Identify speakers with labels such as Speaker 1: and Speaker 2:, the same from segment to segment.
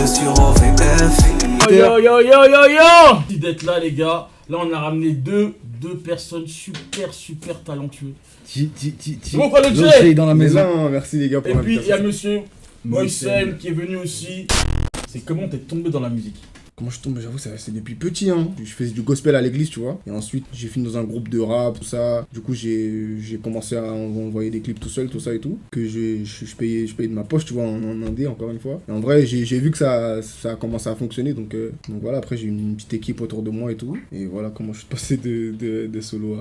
Speaker 1: je suis OVF.
Speaker 2: Yo yo yo yo yo. Merci d'être là les gars. Là on a ramené deux personnes super talentueuses.
Speaker 3: Bon quoi le Jay dans la maison.
Speaker 4: Merci les gars pour
Speaker 2: Et puis il y a
Speaker 4: l'invitation.
Speaker 2: monsieur Moïsen qui est venu aussi. C'est comment t'es tombé dans la musique?
Speaker 4: Comment je tombe, j'avoue, c'est depuis petit, hein. Je faisais du gospel à l'église, tu vois. Et ensuite, j'ai fini dans un groupe de rap, tout ça. Du coup, j'ai commencé à envoyer des clips tout seul, tout ça et tout. Que je payais de ma poche, tu vois, en indé, encore une fois. Et en vrai, j'ai vu que ça a commencé à fonctionner. Donc voilà, après, j'ai une petite équipe autour de moi et tout. Et voilà comment je suis passé de solo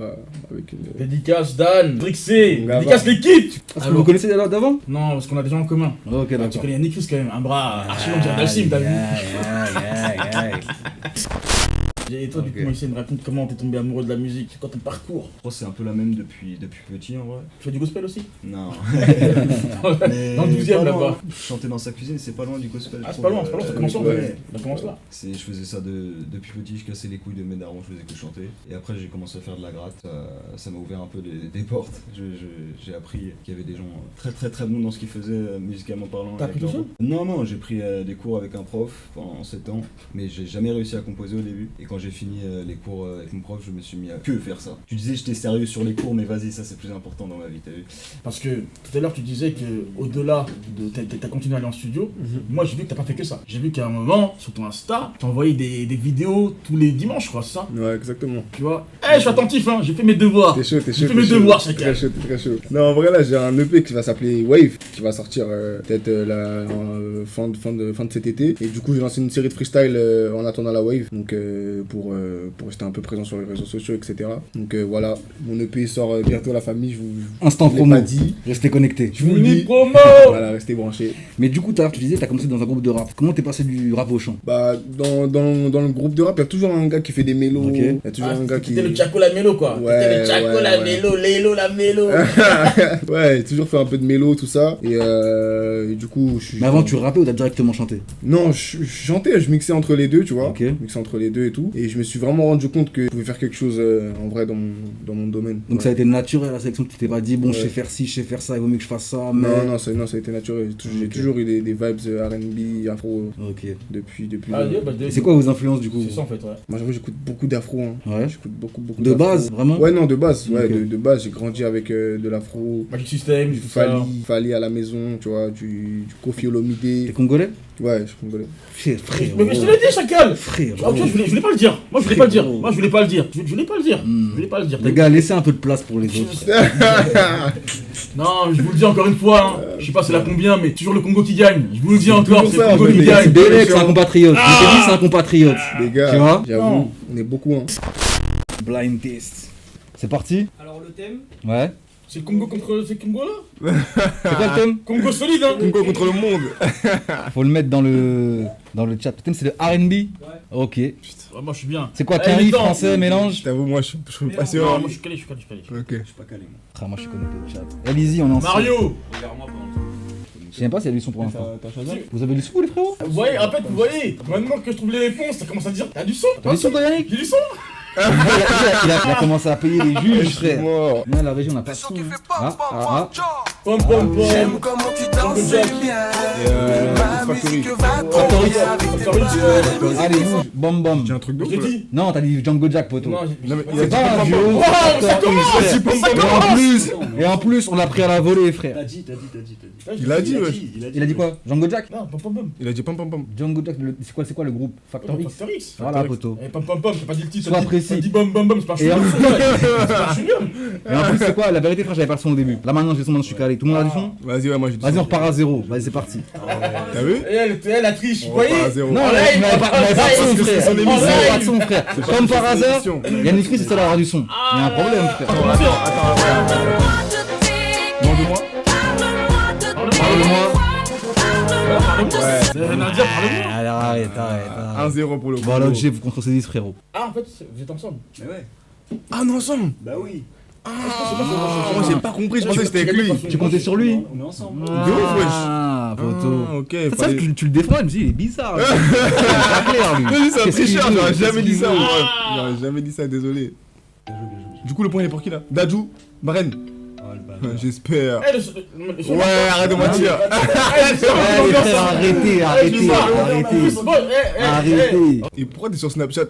Speaker 4: avec une...
Speaker 2: Dédicace Dan, Drixé, dédicace l'équipe.
Speaker 3: Est-ce que vous connaissez d'avant?
Speaker 2: Non, parce qu'on a des gens en commun.
Speaker 3: Ok,
Speaker 2: Tu
Speaker 3: d'accord.
Speaker 2: connais Yannick Chris quand même, un bras archi long, Dalsim, t'as vu? Et toi, du coup, Moïse, raconte comment t'es tombé amoureux de la musique, c'est quoi ton parcours?
Speaker 5: Je crois que c'est un peu la même depuis petit en vrai.
Speaker 2: Tu fais du gospel aussi?
Speaker 5: Non.
Speaker 2: Dans le 12ème là-bas.
Speaker 5: Je chantais dans sa cuisine, c'est pas loin du gospel.
Speaker 2: Ah, c'est pas loin, ça commence là.
Speaker 5: ouais.
Speaker 2: Ça commence là.
Speaker 5: Je faisais ça depuis petit, je cassais les couilles de mes darons, je faisais que chanter. Et après j'ai commencé à faire de la gratte, ça m'a ouvert un peu des portes. J'ai appris qu'il y avait des gens très bons dans ce qu'ils faisaient, musicalement parlant.
Speaker 2: T'as appris tout seul?
Speaker 5: Non, j'ai pris des cours avec un prof pendant 7 ans, mais j'ai jamais réussi à composer au début. Et quand j'ai fini les cours avec mon prof, je me suis mis à que faire ça. Tu disais j'étais sérieux sur les cours, mais vas-y, ça c'est plus important dans ma vie, t'as vu?
Speaker 2: Parce que tout à l'heure tu disais que au-delà de t'as continué à aller en studio, moi j'ai vu que t'as pas fait que ça. J'ai vu qu'à un moment sur ton Insta, t'envoyais des vidéos tous les dimanches, je crois, c'est ça?
Speaker 4: Ouais, exactement.
Speaker 2: Tu vois? Je suis attentif, hein, j'ai fait mes devoirs.
Speaker 4: T'es chaud.
Speaker 2: J'ai fait mes devoirs, chacun.
Speaker 4: Très chaud. Non, en vrai, là, j'ai un EP qui va s'appeler Wave, qui va sortir peut-être fin de cet été. Et du coup, j'ai lancé une série de freestyle en attendant la Wave, donc pour rester un peu présent sur les réseaux sociaux, etc. Donc voilà, mon EP sort bientôt, la famille, je vous
Speaker 3: Instant
Speaker 4: l'ai
Speaker 3: promo.
Speaker 4: pas dit.
Speaker 3: Restez connectés.
Speaker 4: Je vous le dis.
Speaker 2: promo.
Speaker 4: Voilà, restez branchés.
Speaker 3: Mais du coup, tout à l'heure, tu disais, t'as commencé dans un groupe de rap. Comment t'es passé du rap au chant?
Speaker 4: Bah, dans le groupe de rap, il y a toujours un gars qui fait des mélos.
Speaker 3: Ok.
Speaker 4: Il y a toujours un gars qui...
Speaker 2: C'était le Chaco la mélo quoi.
Speaker 4: Ouais,
Speaker 2: C'était le Chaco
Speaker 4: ouais,
Speaker 2: la
Speaker 4: ouais.
Speaker 2: mélo, Lélo la mélo.
Speaker 4: Ouais, j'ai toujours fait un peu de mélo, tout ça. Et du coup, je suis...
Speaker 3: Mais avant, tu rappais ou t'as directement chanté?
Speaker 4: Non, je chantais, je mixais entre les deux, tu vois.
Speaker 3: Ok.
Speaker 4: Je mixais entre les deux et tout. Et je me suis vraiment rendu compte que je pouvais faire quelque chose en vrai dans mon domaine.
Speaker 3: Donc
Speaker 4: Ouais.
Speaker 3: ça a été naturel la sélection, tu t'es pas dit, bon, je
Speaker 4: Ouais.
Speaker 3: sais faire ci, je sais faire ça, il vaut mieux que je fasse ça, mais...
Speaker 4: Non, ça a été naturel. J'ai
Speaker 3: Ok.
Speaker 4: toujours eu des vibes R&B, afro
Speaker 3: Ok.
Speaker 4: depuis.
Speaker 3: C'est quoi vos influences du coup?
Speaker 2: C'est ça en fait, ouais.
Speaker 4: Moi, j'avoue, j'écoute beaucoup d'afro. Hein.
Speaker 3: Ouais.
Speaker 4: J'écoute beaucoup
Speaker 3: De
Speaker 4: d'afro.
Speaker 3: base, vraiment?
Speaker 4: Ouais, non, de base. Ouais,
Speaker 3: Ok.
Speaker 4: de base, j'ai grandi avec de l'afro.
Speaker 2: Magic System,
Speaker 4: Du
Speaker 2: tout ça.
Speaker 4: Fali à la maison, tu vois, du Kofi
Speaker 3: T'es
Speaker 4: Olomide.
Speaker 3: congolais?
Speaker 4: Ouais, je suis congolais.
Speaker 3: Frère,
Speaker 2: Mais je te l'ai dit, chacal.
Speaker 3: frère.
Speaker 2: Ah, ok, je voulais pas le dire. Moi, je voulais pas le dire. Je voulais pas le dire. Je voulais pas le dire.
Speaker 3: Les gars, laissez un peu de place pour les autres.
Speaker 2: Non, je vous le dis encore une fois. Hein. Je sais pas c'est la combien, mais toujours le Congo qui gagne. Je vous le dis encore,
Speaker 4: toujours
Speaker 2: c'est le
Speaker 4: ça,
Speaker 2: Congo
Speaker 4: en fait,
Speaker 2: qui
Speaker 4: les gars,
Speaker 2: gagne.
Speaker 3: Bélec, c'est un compatriote. Je t'ai dit, c'est un compatriote.
Speaker 4: Les gars,
Speaker 3: Tu vois?
Speaker 4: j'avoue,
Speaker 2: Non.
Speaker 4: on est beaucoup. Hein.
Speaker 3: Blind test. C'est parti?
Speaker 6: Alors le thème,
Speaker 3: Ouais.
Speaker 2: C'est le Congo contre ces Congo là.
Speaker 3: C'est quoi le thème?
Speaker 2: Congo solide, hein.
Speaker 4: Congo contre le monde.
Speaker 3: Faut le mettre dans le chat. Le thème, c'est le R&B? Ok.
Speaker 2: Ouais, moi je suis bien.
Speaker 3: C'est quoi,
Speaker 2: Eh,
Speaker 3: Quinry,
Speaker 2: les dents.
Speaker 3: français,
Speaker 4: Je
Speaker 3: mélange?
Speaker 4: t'avoue, moi, je suis pas
Speaker 2: Non,
Speaker 4: sûr.
Speaker 2: moi je suis calé.
Speaker 4: Ok.
Speaker 5: Je suis pas calé moi.
Speaker 3: Ah, moi, je suis connecté au chat. Allez-y, on est ensemble.
Speaker 2: Mario.
Speaker 5: Regarde-moi pendant le
Speaker 3: Je sais même pas s'il y a du son pour l'instant.
Speaker 4: T'as Shazam?
Speaker 3: Vous avez du son, les frérots?
Speaker 2: Vous voyez, en fait, vous voyez. Maintenant que je trouve les réponses, ça commence à dire. T'as du son.
Speaker 3: T'as du son, toi, Yannick?
Speaker 2: J'ai du son.
Speaker 3: Il a commencé à payer les juges, frère.
Speaker 4: Mort.
Speaker 3: Nous, à la région, on n'a pas de son. Ah.
Speaker 2: Pom pom pom.
Speaker 1: J'aime comment tu danses bien. Ma musique va
Speaker 3: Factory.
Speaker 1: tomber.
Speaker 3: Allez, bouge, bom bom.
Speaker 4: J'ai un truc
Speaker 2: Je
Speaker 4: d'autre.
Speaker 2: t'ai
Speaker 4: là.
Speaker 2: dit.
Speaker 3: Non, t'as dit Django Jack, poteau.
Speaker 2: Non,
Speaker 4: Non, mais il a
Speaker 3: C'est
Speaker 4: dit
Speaker 3: pas un
Speaker 4: pom, pom,
Speaker 3: duo.
Speaker 4: pom.
Speaker 2: ça commence.
Speaker 3: Et en plus, on l'a pris à la volée, frère.
Speaker 5: T'as dit.
Speaker 4: Il a dit, ouais.
Speaker 3: Il a dit quoi? Django Jack?
Speaker 2: Non, pom pom pom.
Speaker 4: Il a dit pom pom pom.
Speaker 3: Django Jack, c'est quoi le groupe? Factory X.
Speaker 2: Factor X.
Speaker 3: Voilà, poteau.
Speaker 2: Eh, pom pom pom, t'as pas dit le titre.
Speaker 3: Sois
Speaker 2: t'as dit-
Speaker 3: précis.
Speaker 2: T'as dit bom bom bom, c'est pas
Speaker 3: Et en
Speaker 2: chewing-gum.
Speaker 3: plus-
Speaker 2: C'est pas chewing-gum.
Speaker 3: Et en plus, c'est quoi? La vérité, frère, j'avais pas le son au début. Là, maintenant, j'ai le son, maintenant, je suis calé. Tout le monde a du son?
Speaker 4: Vas-y, ouais, moi j'ai dit.
Speaker 3: Vas-y, on repart à zéro. Vas-y, c'est parti.
Speaker 4: T'as vu?
Speaker 2: Et elle a triche, vous
Speaker 4: On
Speaker 2: voyez.
Speaker 4: repart à zéro.
Speaker 3: Non,
Speaker 2: En
Speaker 3: là,
Speaker 2: live,
Speaker 3: il m'avait pas
Speaker 2: en
Speaker 3: de son,
Speaker 2: live.
Speaker 3: frère.
Speaker 4: son
Speaker 3: Il
Speaker 4: émission.
Speaker 3: m'avait pas de son, frère. Comme par
Speaker 4: son
Speaker 3: hasard,
Speaker 4: émission.
Speaker 3: Yannick Chris, c'est d'avoir du son. Il y a un problème, frère.
Speaker 4: Demande-moi.
Speaker 3: Parle-moi.
Speaker 4: Ouais.
Speaker 2: C'est Nadia, parle-moi.
Speaker 3: Allez, arrête.
Speaker 4: 1-0 pour le
Speaker 3: Bon, alors, j'ai vous contre ces 10, frérot.
Speaker 2: Ah, en fait, vous êtes ensemble.
Speaker 5: Mais ouais.
Speaker 4: Ah non, ensemble.
Speaker 5: Bah oui.
Speaker 4: Moi j'ai pas compris, je pensais que c'était avec lui.
Speaker 3: Tu comptais sur lui?
Speaker 5: On est ensemble.
Speaker 4: De ouf, wesh.
Speaker 3: Ah, poteau.
Speaker 4: Ah, ok.
Speaker 3: Ça, tu le défends, je me dis, il est bizarre. C'est pas clair, lui.
Speaker 4: Vas-y, c'est un
Speaker 3: Qu'est-ce qu'il
Speaker 4: tricheur,
Speaker 3: veut
Speaker 4: j'aurais
Speaker 3: Qu'est-ce
Speaker 4: jamais
Speaker 3: qu'il
Speaker 4: dit ça.
Speaker 3: veut
Speaker 4: ouais. J'aurais jamais dit ça, désolé. Du coup, le point il est pour qui là? Dadju, Baren.
Speaker 5: Oh le bâtard.
Speaker 4: J'espère.
Speaker 2: Eh, le son-
Speaker 4: Ouais, arrête de mentir.
Speaker 2: Eh, le son-
Speaker 3: Eh, les
Speaker 2: l'ambiance,
Speaker 3: frères,
Speaker 2: hein.
Speaker 3: arrêtez,
Speaker 2: Eh,
Speaker 3: arrêtez,
Speaker 2: je sais pas.
Speaker 3: arrêtez.
Speaker 2: Bon, eh,
Speaker 3: Arrêtez.
Speaker 4: Et pourquoi t'es sur Snapchat?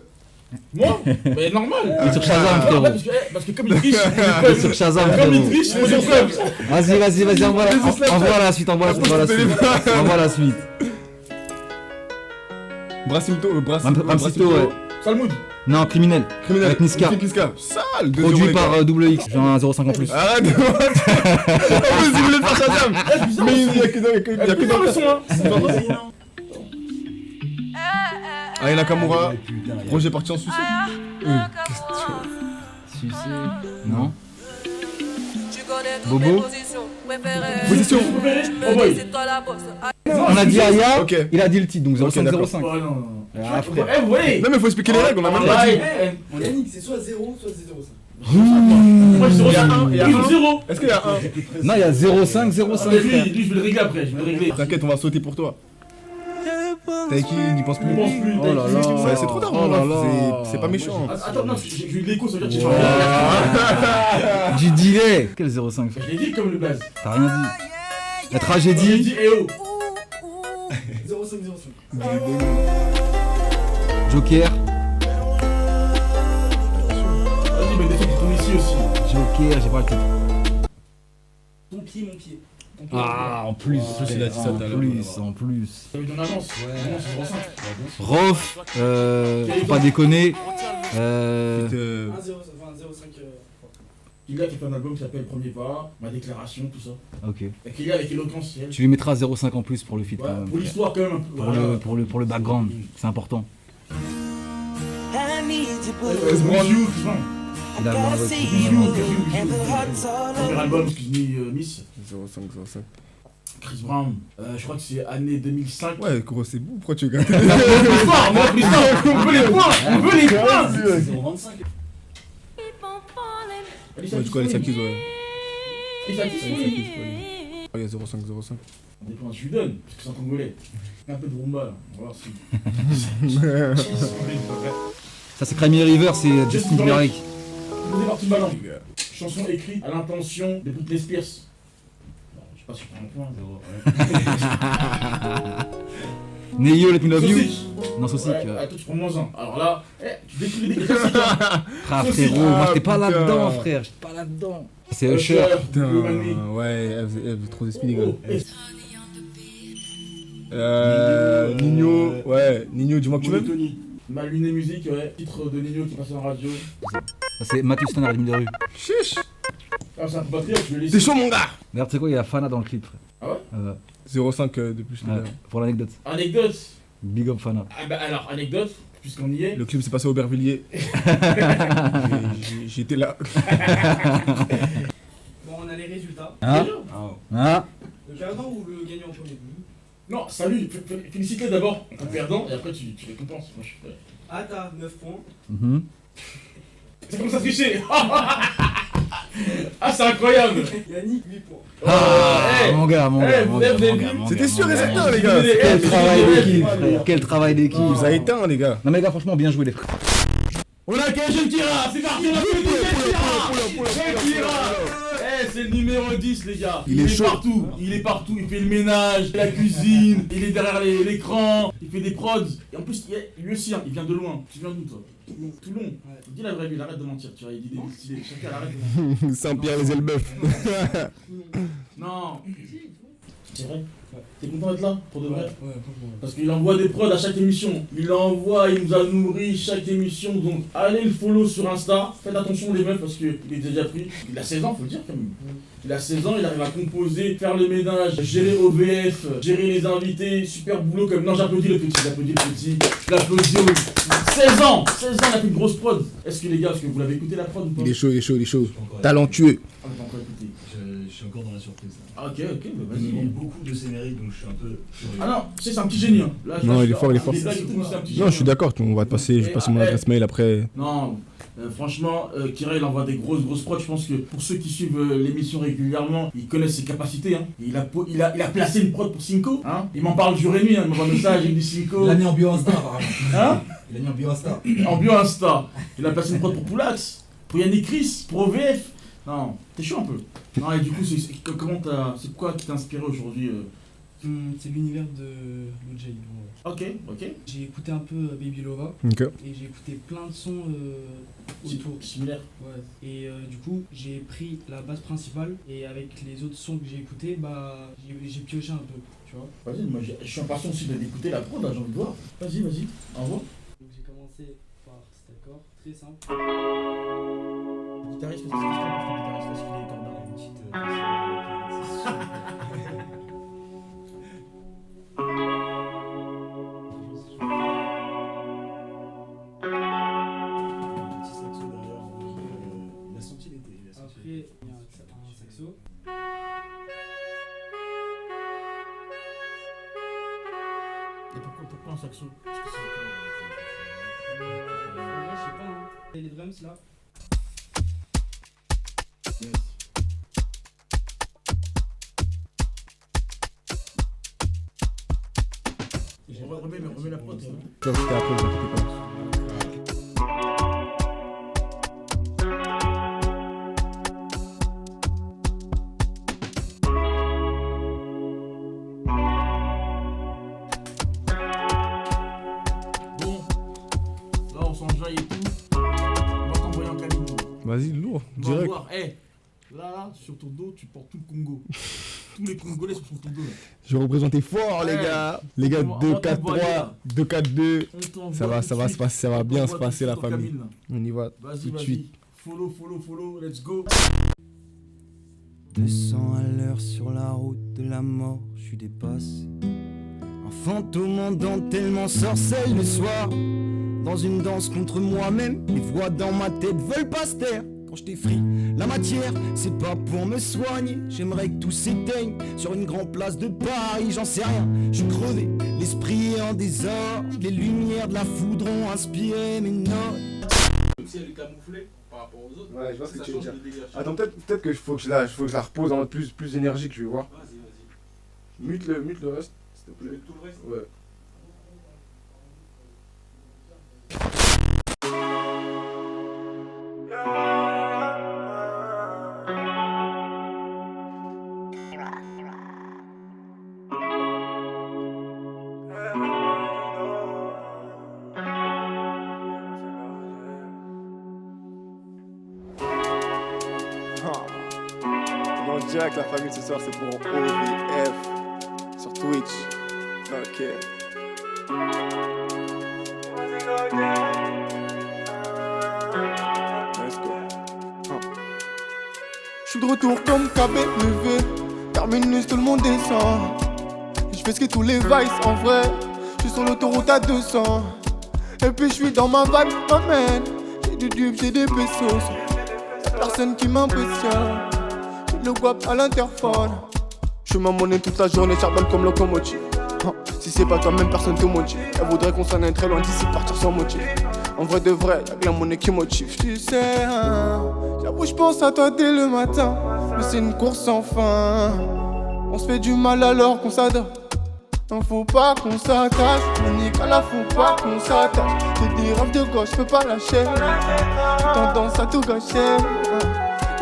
Speaker 2: Moi mais normal.
Speaker 3: Il est sur Shazam,
Speaker 2: Ah,
Speaker 3: frérot.
Speaker 2: parce que comme il triche,
Speaker 3: Il est sur Shazam,
Speaker 2: comme il
Speaker 3: frérot.
Speaker 2: triche, moi je preuve.
Speaker 3: Vas-y, envoie la suite, envoie la suite.
Speaker 4: Brassimto,
Speaker 3: Ramsito, ouais.
Speaker 2: Salmoud.
Speaker 3: Non, criminel.
Speaker 4: Criminel.
Speaker 3: Avec Niska.
Speaker 4: Niska. Sale.
Speaker 3: Produit par Double X. J'ai un 0,5 en plus.
Speaker 4: Arrête de mentir. En plus, il voulait faire Shazam.
Speaker 2: Eh, c'est bizarre.
Speaker 4: Mais il y a que dans
Speaker 2: Eh, c'est bizarre le son, hein. C'est pas possible.
Speaker 4: Aya Nakamura. Projet parti en suicide.
Speaker 3: Sucé. Non.
Speaker 6: Bobo.
Speaker 4: Position.
Speaker 2: Oh boy.
Speaker 3: On a dit Aya,
Speaker 4: Ok.
Speaker 3: il a dit le titre, donc
Speaker 4: Ok,
Speaker 3: 0,5,
Speaker 4: d'accord.
Speaker 3: 0,5.
Speaker 2: Oh non.
Speaker 3: Ah, frère.
Speaker 2: Eh, vous voyez.
Speaker 4: Non mais faut expliquer les règles, on a même pas dit.
Speaker 1: On a dit que c'est soit 0, soit 0,5.
Speaker 2: Moi, je suis
Speaker 4: Il y a un, il y a un.
Speaker 2: 0.
Speaker 4: Est-ce qu'il y a un?
Speaker 3: Non, il y a 0,5, 0,5.
Speaker 2: Lui,
Speaker 3: frère.
Speaker 2: je vais le régler après. Je vais le régler.
Speaker 4: T'inquiète, on va sauter pour toi. Taiki, n'y pense plus.
Speaker 2: Je pense plus.
Speaker 3: Oh là là.
Speaker 4: Ça, c'est trop tard,
Speaker 3: Oh là
Speaker 4: mon ref.
Speaker 3: là.
Speaker 4: C'est pas méchant.
Speaker 2: Attends, non, j'ai eu de l'écho, ça veut dire que j'ai changé.
Speaker 3: Du delay. Quel 0,5 frère?
Speaker 2: Je l'ai dit comme le blaze.
Speaker 3: T'as rien dit. La
Speaker 2: J'ai
Speaker 3: tragédie.
Speaker 2: dit eh oh.
Speaker 1: 0,5, 0,5.
Speaker 3: Joker.
Speaker 2: Vas-y, mais des trucs qui tournent ici aussi.
Speaker 3: Joker, j'ai pas le titre.
Speaker 1: Ton pied, mon pied.
Speaker 3: Ah, en plus.
Speaker 4: il a dit ça tout à l'heure.
Speaker 3: En plus.
Speaker 2: T'as vu ton annonce? Annonce, c'est 0,5.
Speaker 3: Rof, faut pas déconner.
Speaker 1: 1, 0, enfin 0,5.
Speaker 2: Il a qui fait un album qui s'appelle Premier Pas, Ma Déclaration, tout ça.
Speaker 3: Ok.
Speaker 2: Et qu'il y a avec éloquence, c'est elle.
Speaker 3: Tu lui mettras 0,5 en plus pour le feat
Speaker 2: Ouais,
Speaker 3: quand même.
Speaker 2: pour l'histoire quand même un peu.
Speaker 3: Pour le background, c'est important.
Speaker 2: Chris Brown.
Speaker 3: Il a
Speaker 2: Premier album, excuse-moi, Miss.
Speaker 4: 0,5, 0,5.
Speaker 2: Chris Brown. Je crois que c'est année 2005.
Speaker 4: Ouais, gros, c'est beau. Pourquoi tu regardes?
Speaker 2: L'histoire, on veut les points. On veut les points.
Speaker 1: 0,25.
Speaker 4: Ouais, du coup, Alicia Keys, ouais.
Speaker 2: Et ça qui se
Speaker 4: Alicia
Speaker 2: fait.
Speaker 4: Keys, ouais. Oh, il y a 0,5, 0,5.
Speaker 2: On dépend, je lui donne, parce que c'est un congolais. Un peu de rumba là. On va voir si.
Speaker 3: Ça c'est Crimey River, c'est Justin Timberlake.
Speaker 2: Vous êtes parti de ballon. Chanson écrite à l'intention de Britney Spears. Bon, je sais pas si je prends un point.
Speaker 3: Neyo, Let Me Love You.
Speaker 2: Saucisse.
Speaker 3: Non, Saucisse.
Speaker 2: Ouais, toi tu prends moins 1. Alors là, tu décris des classiques. Hein.
Speaker 3: Frère,
Speaker 2: Saucisse.
Speaker 3: frérot, moi j'étais pas
Speaker 4: putain.
Speaker 3: là-dedans, frère. J'étais pas là-dedans. C'est Usher.
Speaker 4: Putain, ouais, elle faisait trop d'esprit, les gars.
Speaker 2: Oh, et
Speaker 4: Nino, ouais, Nino, dis-moi que tu m'aimes.
Speaker 2: Tony. Ma lune et musique, ouais. Titre de Nino qui passe en radio.
Speaker 3: Ça, c'est Matthew Stone à la limite de rue.
Speaker 4: Chiche.
Speaker 2: Ah, c'est un peu patriote, je le laisse.
Speaker 4: T'es chaud, mon gars.
Speaker 3: D'ailleurs, tu sais quoi, il y a Fana dans le clip, frère.
Speaker 2: Ah ouais
Speaker 4: 0,5 de plus, les
Speaker 3: Ouais,
Speaker 4: gars.
Speaker 3: pour l'anecdote.
Speaker 2: Anecdote.
Speaker 3: Big up Fana.
Speaker 2: Ah bah alors, anecdote, puisqu'on y est.
Speaker 4: Le clip s'est passé à Aubervilliers. J'étais là.
Speaker 1: Bon, on a les résultats.
Speaker 3: Hein
Speaker 2: Déjà
Speaker 3: Hein
Speaker 1: Le perdant ou le gagnant en premier?
Speaker 2: Non, salut, félicite-les d'abord en perdant et après tu récompenses. Moi je suis prêt.
Speaker 1: Ata, 9 points.
Speaker 3: Mhm.
Speaker 2: C'est comme ça tricher. Ah, c'est incroyable.
Speaker 1: Yannick, 8 points.
Speaker 3: Ah, mon gars, mon gars.
Speaker 2: Eh,
Speaker 3: mon
Speaker 2: vous
Speaker 3: gars,
Speaker 2: avez
Speaker 3: mon
Speaker 2: vu
Speaker 3: gars, mon
Speaker 4: C'était
Speaker 3: gars,
Speaker 4: sûr
Speaker 3: mon
Speaker 4: et
Speaker 3: gars.
Speaker 4: certain, les gars.
Speaker 3: Quel travail d'équipe,
Speaker 1: Ouais.
Speaker 3: frère. Quel travail d'équipe.
Speaker 4: Il vous a éteint, les gars.
Speaker 3: Non mais les gars, franchement, bien joué les frères.
Speaker 2: On a Kenji Tira, c'est parti, on a Kenji Tira. Eh, c'est le numéro 10, les gars.
Speaker 4: Il est chaud.
Speaker 2: Partout, il est partout, il fait le ménage, la cuisine, il est derrière l'écran, il fait des prods. Et en plus, lui aussi, hein, il vient de loin. Tu viens d'où, toi? Toulon. Dis la vraie vie, arrête de mentir, tu vois, il dit des stylés. Chacun arrête de mentir.
Speaker 4: Saint-Pierre-les-Elbeuf.
Speaker 2: Non. C'est vrai. T'es content d'être là, pour de vrai?
Speaker 1: Ouais, franchement.
Speaker 2: Parce qu'il envoie des prods à chaque émission. Il envoie, il nous a nourri chaque émission. Donc allez le follow sur Insta. Faites attention les meufs parce qu'il est déjà pris. Il a 16 ans, faut le dire quand même. Il a 16 ans, il arrive à composer, faire le ménage, gérer OVF, gérer les invités. Super boulot comme. Non, j'applaudis le petit, j'applaudis le petit. J'applaudis au. 16 ans, il a fait une grosse prod. Est-ce que les gars, est-ce que vous l'avez écouté la prod ou pas?
Speaker 4: Il est chaud, il est chaud, il est chaud. Talentueux.
Speaker 2: Ah, mais t'as encore écouté.
Speaker 5: Je suis encore dans la surprise.
Speaker 2: Ah, ok, bah
Speaker 5: Il
Speaker 2: vas-y.
Speaker 5: demande beaucoup de scénariques, donc je suis un peu curieux.
Speaker 2: Ah non, c'est un petit génie. Hein. Là,
Speaker 4: Non,
Speaker 2: là,
Speaker 4: il est fort, il est fort.
Speaker 2: des blagues et tout, c'est un petit
Speaker 4: Non, je suis
Speaker 2: génie.
Speaker 4: d'accord, on va te passer, je vais passer mon adresse mail après.
Speaker 2: Non, franchement, Kira il envoie des grosses prods. Je pense que pour ceux qui suivent l'émission régulièrement, ils connaissent ses capacités. Hein. Il a placé une prod pour Cinco. Hein. Il m'en parle jour et nuit. Hein. Il m'envoie un message, il me dit Cinco.
Speaker 7: Il a mis en bio Insta apparemment.
Speaker 2: Hein.
Speaker 7: Il a mis en bio Insta.
Speaker 2: En bio Insta. Il a placé une prod pour Poulax, pour Yannick Chris, pour OVF. Non, t'es chaud un peu. Non, et du coup, c'est quoi qui t'a inspiré aujourd'hui
Speaker 6: C'est l'univers de Lil J.
Speaker 2: Ok.
Speaker 6: J'ai écouté un peu Baby Lova
Speaker 3: Ok.
Speaker 6: et j'ai écouté plein de sons autour.
Speaker 2: Similaire.
Speaker 6: Ouais. Et du coup, j'ai pris la base principale et avec les autres sons que j'ai écoutés, j'ai pioché un peu, tu vois.
Speaker 2: Vas-y, moi je suis impatient aussi d'écouter la prod, là, j'ai envie de voir. Vas-y, envoie.
Speaker 6: Donc j'ai commencé par cet accord très simple.
Speaker 2: Le guitariste, qu'est-ce qu'il est parce qu'il est cordard.
Speaker 5: Une petite. Petit saxo derrière, il a senti l'été.
Speaker 6: Après, il y a un saxo.
Speaker 2: Et pourquoi un saxo? Parce que
Speaker 6: En vrai, je sais pas, hein. Et les drums là.
Speaker 2: Yes. Remets la prod.
Speaker 3: Ça, c'était après, vous inquiétez pas.
Speaker 2: Bon, là on s'enjaille et tout. On va t'envoyer en cabine.
Speaker 1: Vas-y, lourd,
Speaker 2: On va
Speaker 1: direct.
Speaker 2: voir. Là, sur ton dos, tu portes tout le Congo. Tous les Congolais sont sur ton dos. Là.
Speaker 1: Je vais représenter fort, les
Speaker 2: Ouais.
Speaker 1: gars. Les gars,
Speaker 2: On va t'envoyer,
Speaker 1: 2-4-3,
Speaker 2: là.
Speaker 1: 2-4-2.
Speaker 2: On t'envoie
Speaker 1: Ça va
Speaker 2: tout de
Speaker 1: se
Speaker 2: suite.
Speaker 1: passer, ça va
Speaker 2: On
Speaker 1: bien se
Speaker 2: t'envoie
Speaker 1: passer,
Speaker 2: tout
Speaker 1: la
Speaker 2: de suite en
Speaker 1: famille.
Speaker 2: cabine, là.
Speaker 1: On y va
Speaker 2: Vas-y,
Speaker 1: tout de suite.
Speaker 2: Follow, let's go.
Speaker 8: 200 à l'heure sur la route de la mort, je suis dépassé. Un fantôme en dentelle m'ensorcelle le soir. Dans une danse contre moi-même, les voix dans ma tête veulent pas se taire. Quand je t'effrie la matière, c'est pas pour me soigner. J'aimerais que tout s'éteigne sur une grande place de Paris, j'en sais rien. Je suis crevé, l'esprit est en désordre. Les lumières de la foudre ont inspiré mes notes.
Speaker 9: Comme si elle est camouflée par rapport aux autres.
Speaker 4: Ouais, je vois ce que
Speaker 9: Ça
Speaker 4: tu veux
Speaker 9: change
Speaker 4: dire.
Speaker 9: le délire.
Speaker 4: Attends, peut-être que faut que je la repose en mode plus énergique, je vais voir.
Speaker 9: Vas-y.
Speaker 4: Mute le reste, s'il te
Speaker 9: Je
Speaker 4: plaît.
Speaker 9: mets tout le reste.
Speaker 4: Ouais. On est en direct, la famille, ce soir, c'est pour OVF sur Twitch. Ok. Let's go. Je suis de retour comme KBNV. Terminus, tout le monde descend. Je fais ce que tous les vices en vrai. Je suis sur l'autoroute à 200. Et puis je suis dans ma vibe, oh man. J'ai du dupe, j'ai des pesos. Y'a personne qui m'impressionne. J'ai le guap à l'interphone. Je fais ma monnaie toute la journée, charbonne comme locomotive. Si c'est pas toi, même personne te motive. Elle voudrait qu'on s'en aille très loin d'ici, partir sans motif. En vrai de vrai, y'a que la monnaie qui motive. Tu sais, hein, j'avoue, je pense à toi dès le matin. Mais c'est une course sans fin. On se fait du mal alors qu'on s'adore. Non, faut pas qu'on s'attache. Monique, à la faut pas qu'on s'attache. J'ai des rêves de gauche, je peux pas lâcher. J'ai tendance à tout gâcher.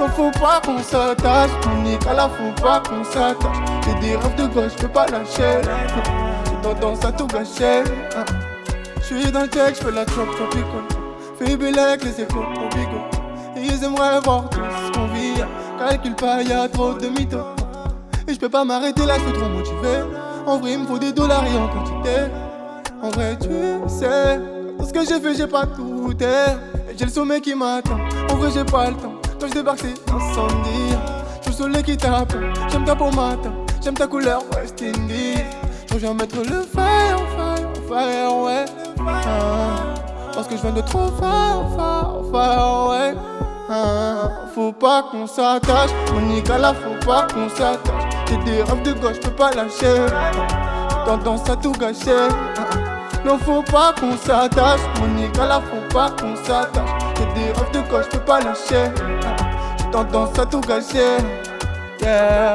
Speaker 4: Non, faut pas qu'on s'attache. Monique, à la faut pas qu'on s'attache. J'ai des rêves de gauche, je peux pas lâcher. J'ai tendance à tout gâcher. Je suis dans le check, je fais la trop tropical. Fais belle avec les échos au bigot. Et ils aimeraient voir tout ce qu'on vit. Calcule pas, y'a trop de mythos. Et je peux pas m'arrêter là, je suis trop motivé. En vrai, il me faut des dollars et en quantité. En vrai, tu sais, tout ce que j'ai fait, j'ai pas tout et j'ai le sommet qui m'attend. En vrai, j'ai pas le temps. Quand je débarque, c'est incendie. Je suis le soleil qui tape. J'aime ta peau matin. J'aime ta couleur West Indies. Je viens mettre le fire, ouais. Parce que je viens de trop fire, ouais. Faut pas qu'on s'attache. Monique, à la faut pas qu'on s'attache. J'ai des rêves de gauche, je peux pas lâcher. J'ai tendance à tout gâcher. Non, faut pas qu'on s'attache. Monique, à la faut pas qu'on s'attache. J'ai des rêves de gauche, je peux pas lâcher. J'ai tendance à tout gâcher. Yeah.